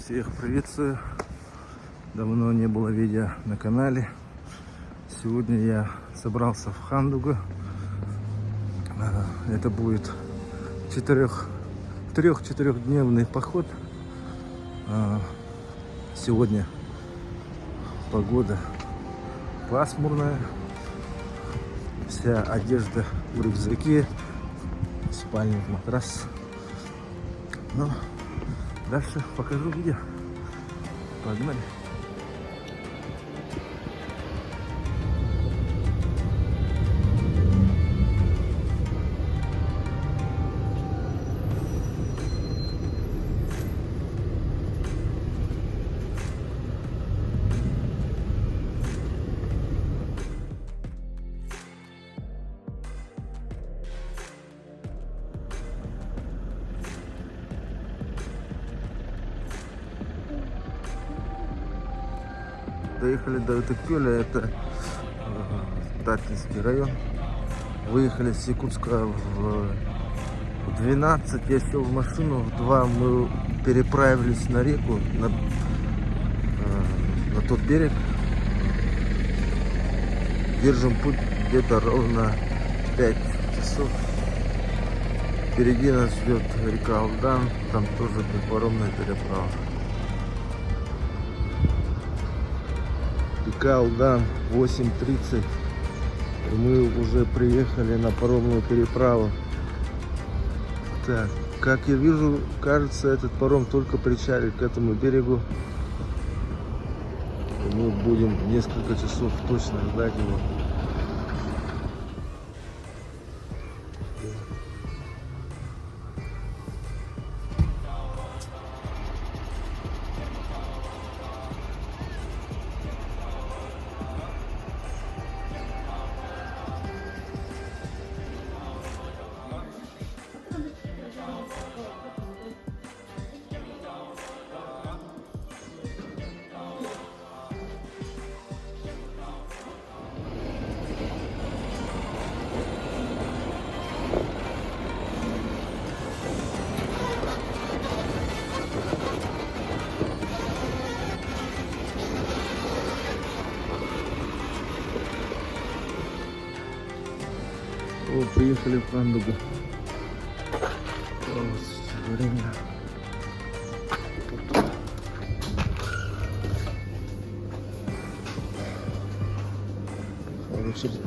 Всех приветствую. Давно не было видео на канале. Сегодня я собрался в Хандугу. Это будет трех-четырехдневный поход. Сегодня погода пасмурная. Вся одежда в рюкзаке, спальник, матрас. Но дальше покажу видео. Погнали. Доехали до Утыкпёля, это Татинский район. Выехали с Якутска в 12, я сел в машину, в 2 мы переправились на реку, на тот берег. Держим путь где-то ровно 5 часов. Впереди нас ждет река Алдан, там тоже паромная переправа. Река Алдан, 8:30. Мы уже приехали на паромную переправу. Так, как я вижу, кажется, этот паром только причалит к этому берегу. Мы будем несколько часов точно ждать его. О, приехали в Хандугу. Время. Очередь.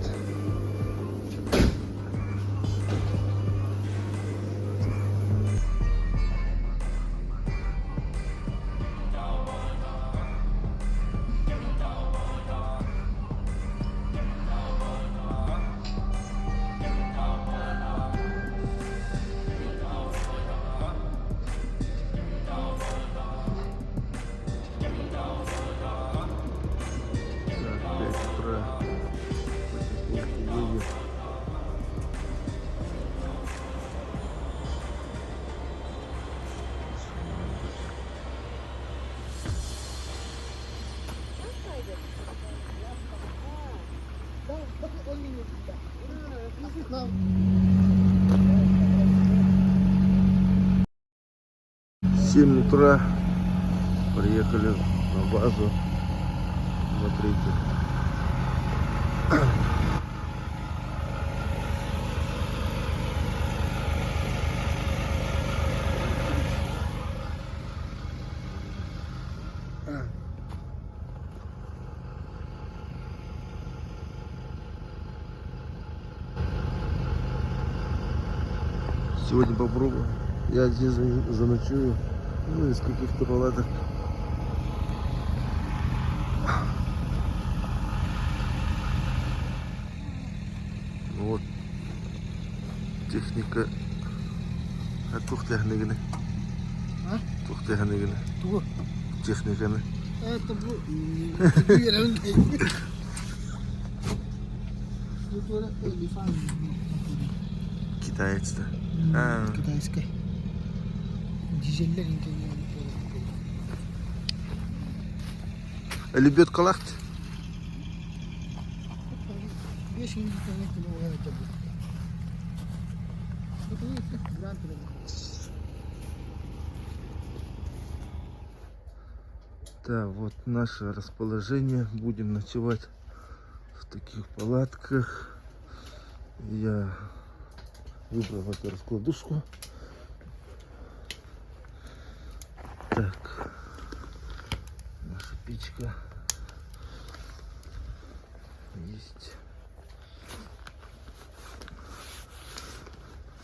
В 7 утра приехали на базу. Смотрите. Сегодня попробую. Я здесь заночую. Ну, из каких-то палаток. Вот. Техника. А тухтехнигны. А? Тухтехнигны. Туго. Техниканы. Это был. Китаец-то. Китайская. Дизельдер интернет. Любит калахт. 5 минут не было это. Да, вот наше расположение. Будем ночевать в таких палатках. Я выбрал эту раскладушку. Так, наша печка есть.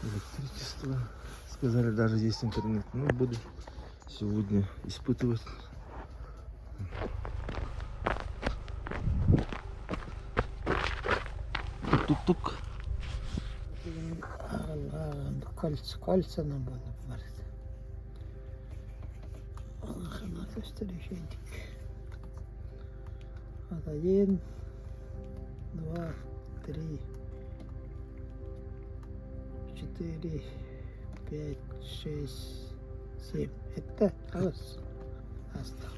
Электричество. Сказали, даже есть интернет. Ну, буду сегодня испытывать. Тук-тук. Кольца нам было говорит. Надо встречать. Вот 1, 2, 3, 4, 5, 6, 7. Это раз. Осталось.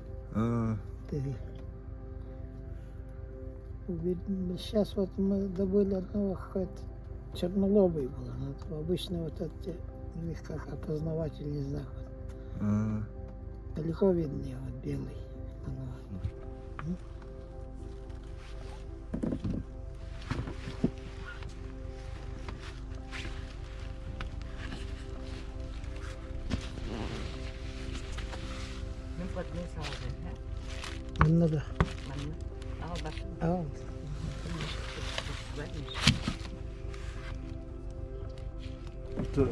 Сейчас вот мы добыли одного какой-то чернолобый был. Обычно вот эти, у них как опознавательный знак. Далеко видный, вот белый. Надо.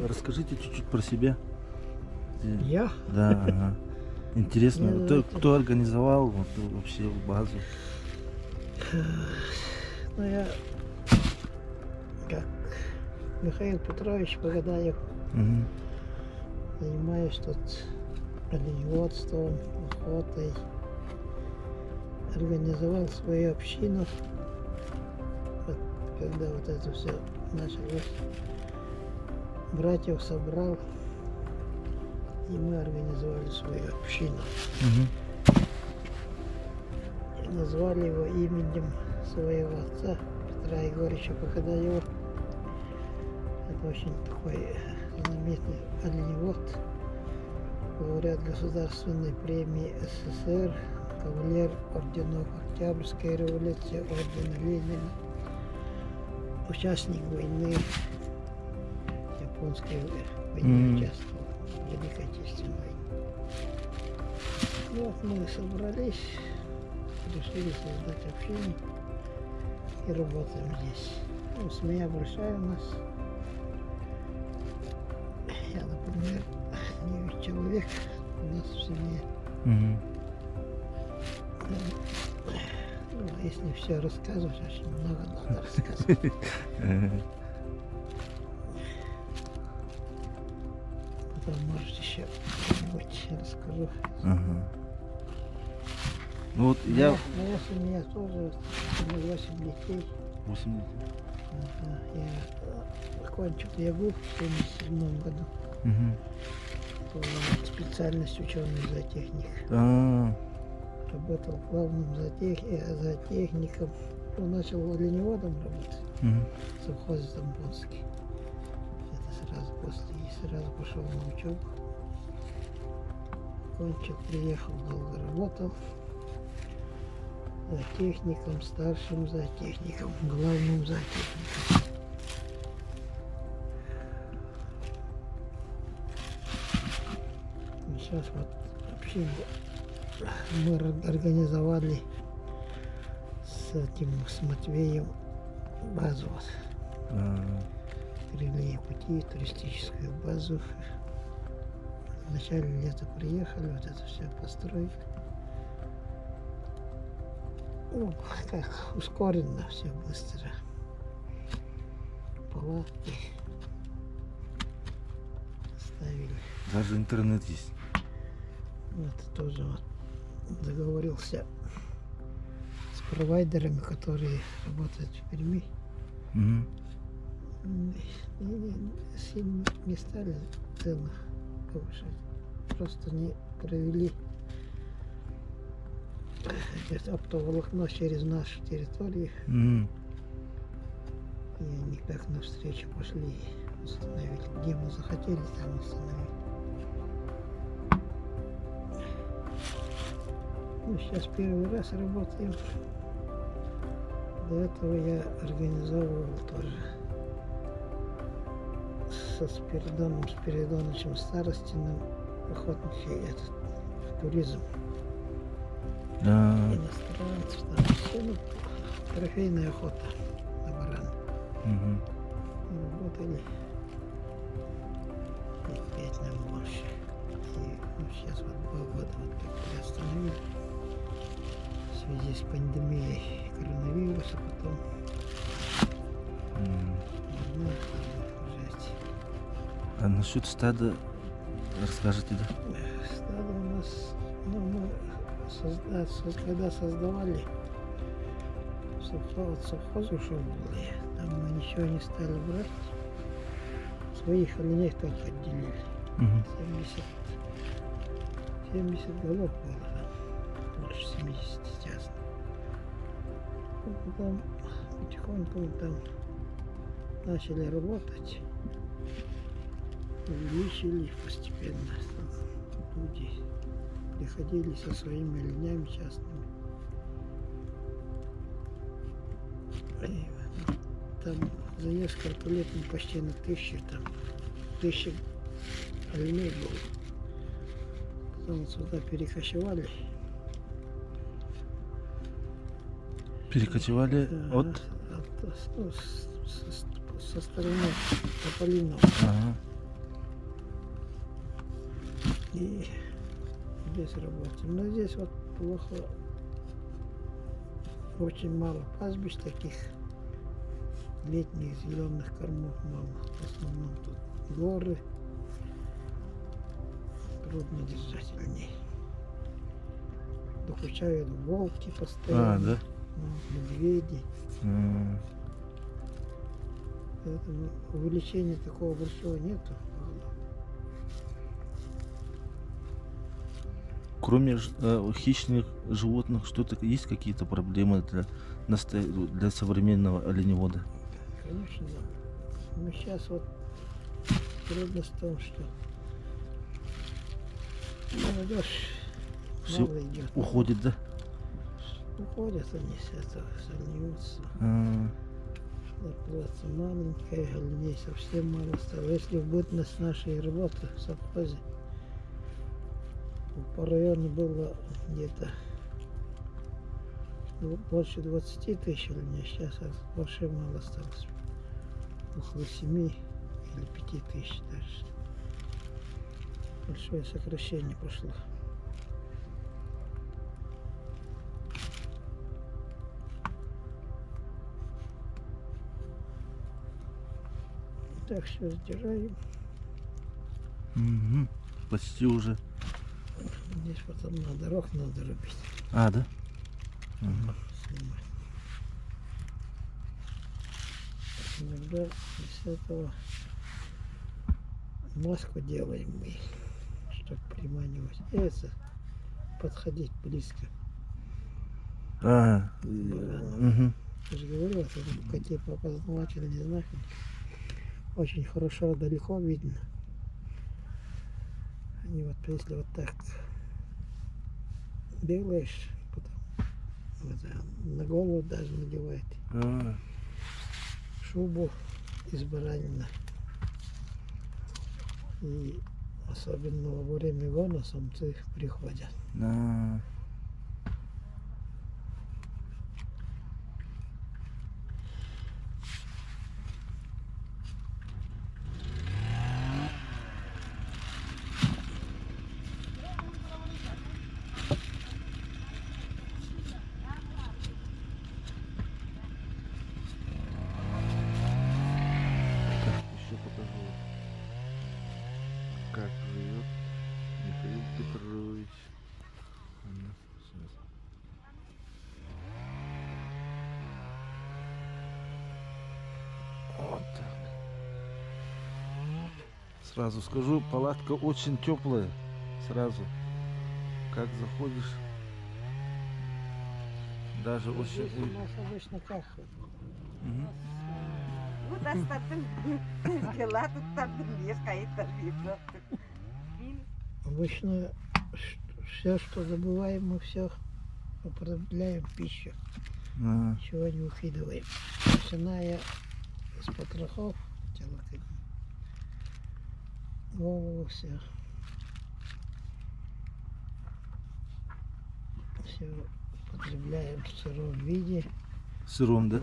Расскажите чуть-чуть про себя. Я? Да, ага. Интересно, кто организовал вот, вообще базу? Ну, я как Михаил Петрович Погадаев. Занимаюсь тут оленеводством, охотой. Организовал свою общину. Вот, когда вот это все началось, братьев собрал, и мы организовали свою общину. И назвали его именем своего отца, Петра Егоровича Погадаева. Это очень такой знаменитый оленевод, лауреат Государственной премии СССР, кавалер орденов Октябрьской революции, ордена Ленина, участник войны, японской войны участвовал, в Великой Отечественной войне. Вот мы собрались, решили создать общину и работаем здесь. Ну, семья большая у нас. Я, например, 9 человек у нас в семье. Ну, если все рассказывать, очень много надо рассказывать. Потом, может, еще что-нибудь расскажу. Ну вот я... Моя семья тоже, 8 детей. 8 детей. Я окончил ЯГУ в 1977 году. Специальность ученый-зоотехник. Работал главным зоотехником. Он начал оленеводом работать в совхозе Тамбонский. Это сразу после. И сразу пошел на учебу. Кончил, приехал, долго работал. Зоотехником, старшим зоотехником, главным зоотехником. И сейчас вот общину мы организовали с Матвеем базу. Перевели пути, туристическую базу. В начале лета приехали, вот это все построили. Ну, как ускоренно, все быстро. Палатки ставили. Даже интернет есть. Это тоже вот договорился с провайдерами, которые работают в Перми. Сильно не стали цены повышать. Просто не провели оптоволокно через нашу территорию. И они как навстречу пошли, установили. Где мы захотели, там установили. Ну, сейчас первый раз работаем. До этого я организовывал тоже со Спиридоновичем Старостиным охотничий этот туризм. А, Иностранцев там все, ну, трофейная охота на барана. мгм. Работали лет 5, наверное, больше. И ну, сейчас вот 2 года вот как приостановили в связи с пандемией коронавируса, потом М. ну, жесть. А насчет стада расскажите, да? Стадо у нас, ну, мы когда создавали совхоз ушел был я, там мы ничего не стали брать, своих оленей только отделили. Мгм. 70 голов было там, больше 70 сейчас. Ну, потом потихоньку мы там начали работать, увеличили постепенно. Люди приходили со своими оленями частными. И там за несколько лет мы почти на 1000 оленей было. Потом сюда перекочевали. Перекочевали от... Ну, со стороны Тополиного. Ага. И здесь работаем. Но здесь вот плохо. Очень мало пастбищ таких летних зеленых кормов мало. В основном тут горы. Трудно держать оленей. Докучают волки постоянно. А, да? Ну, медведи. М. Поэтому увеличения такого большого нету. Кроме хищных животных, что-то есть какие-то проблемы для современного оленевода? Конечно, да. Но сейчас вот трудность в том, что молодежь Всё мало идет. Уходит, да? Уходят они с этого, сольются. А, Зарплата маленькая, оленей совсем мало стало. Если в бытность нашей работы в совхозе по району было где-то больше 20 тысяч оленей, сейчас вообще мало осталось. Около 7 или 5 тысяч даже. Большое сокращение пошло. Так все сдираем. мгм. Почти уже. Здесь потом на дорог надо рубить. А, да? Мгм. Снимать. Иногда из этого маску делаем мы, чтобы приманивать. Это подходить близко. А, Баран. мгм. Я же говорю, это коте опознавательный знак. Очень хорошо далеко видно. Они вот если вот так делаешь, потом вот, на голову даже надевает А, шубу из баранина. И особенно во время гона самцы приходят. а. Еще покажу, как живет Михаил Петрович. Сейчас. Вот так. Сразу скажу, палатка очень теплая. Сразу. Как заходишь, даже очень Здесь у нас обычно как? Мгм. Вот остаток дела тут там есть видно. Обычно все, что добываем, мы все употребляем пищу, Ага. чего не выкидываем. Начиная с потрохов, голову, все. Все употребляем в сыром виде. Сыром, да?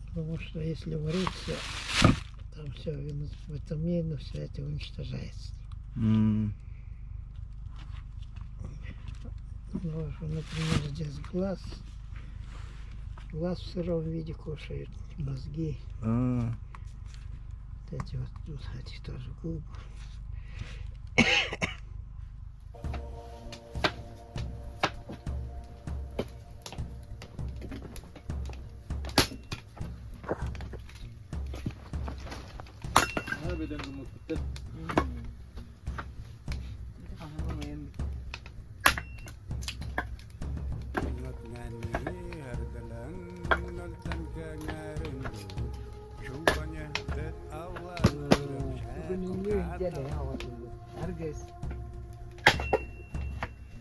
Потому что если варить все, там все витамины, все это уничтожается. М. Ну, например, здесь глаз. Глаз в сыром виде кушают, мозги. А. Вот эти вот эти тоже губы.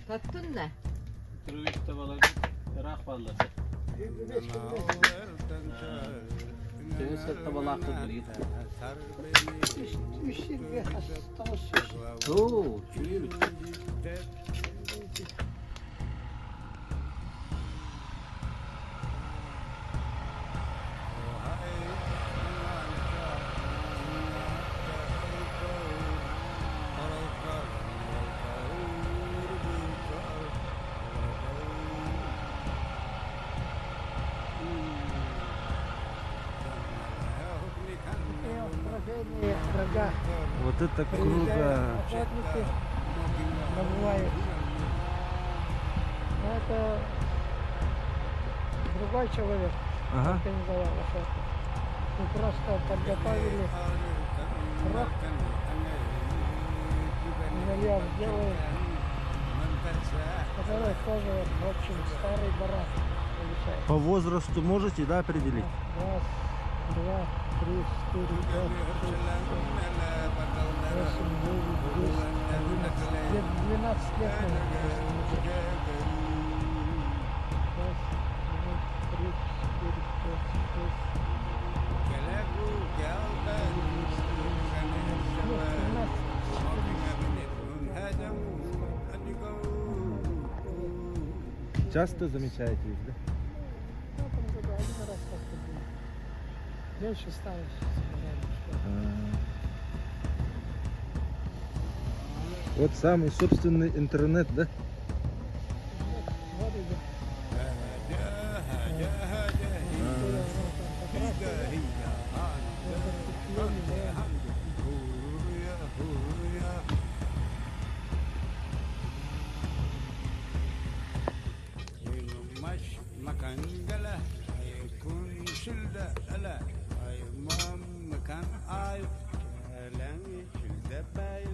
Tattın ne? Turiste balık rak balık. Seni sette balık kılıyor. Мужчинка остался. Oo, çürüyor. Поражение врага. Вот это Приезжают круто. охотники, добывают. Но это другой человек Ага. организовал охоту. Мы просто подготовили рог, инвальяр сделали, который тоже, в общем, старый барак получается. По возрасту можете, да, определить? Раз, два, три, четыре, пять, шесть, семь, восемь, девять, десять, 11, лет, 12 лет, наверное, если не больше. Раз, два, три, четыре, пять, шесть, ну, 13. Часто замечаете их, да? В этом году один раз как-то было. Меньше стало, сказали, что Вот самый собственный интернет, да? вроде бы. Makangala ay kun silda ala ay makan ay lang silda bay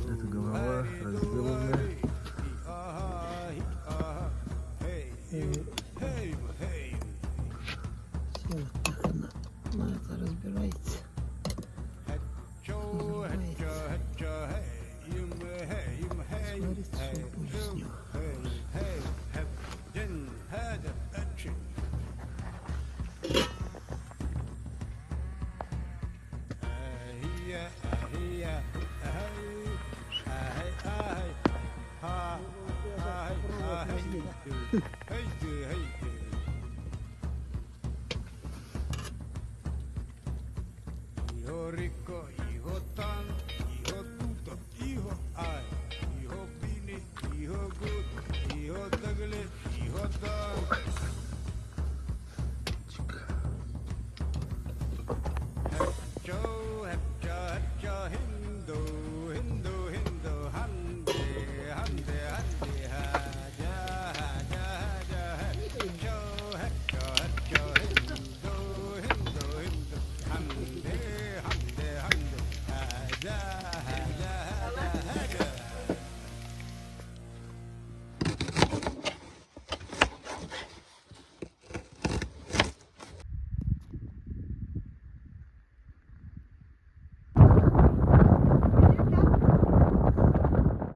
Это голова разделанная. Все, так она это разбирается. Смотрите, что будет с него. Rico